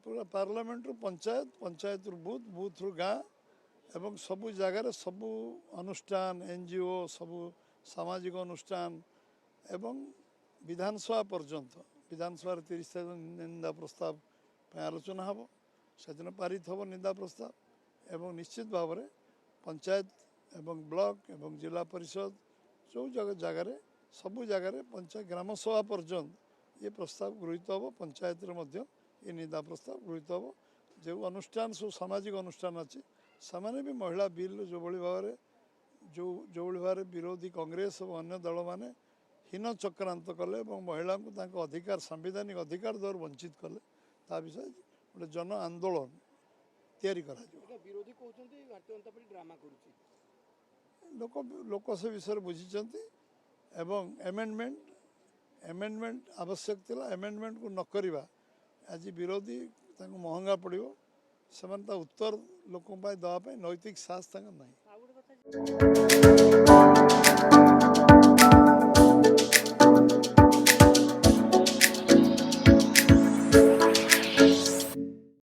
पूरा पार्लियामेंट रु पंचायत पंचायत रु बूथ बूथ रु गाँ एवं सबु जगार सबु अनुष्ठान एनजीओ सबु सामाजिक अनुष्ठान एवं विधानसभा पर्यंत विधानसभा 30 निंदा प्रस्ताव आलोचना हम से दिन पारित हम निंदा प्रस्ताव एवं निश्चित भाव में पंचायत एवं ब्लॉक एवं जिला परिषद जो जगार सबु जगार पंचायत ग्राम सभा पर्यंत ये प्रस्ताव गृहीत हम पंचायत ये निंदा प्रस्ताव गृहीत हम जो अनुष्ठान सब सामाजिक अनुष्ठान अच्छी से भी महिला बिल जो भाव जो भाव विरोधी कांग्रेस और अन्य दल मैंने हीन चक्रांत कले महिला को अधिकार संवैधानिक अधिकार द्वारा वंचित कले ता विषय गोटे जन आंदोलन तैयारी करा विरोधी कहते भारतीय जनता पार्टी ड्रामा करुच्ची लोक लोक से विषय बुझीचंती एवं एमेंडमेंट आवश्यक थिला एमेंडमेंट को न करिबा आज विरोधी तांको महंगा पड़िबो सेमानता उत्तर लोकों दवा नैतिक साहस नहीं।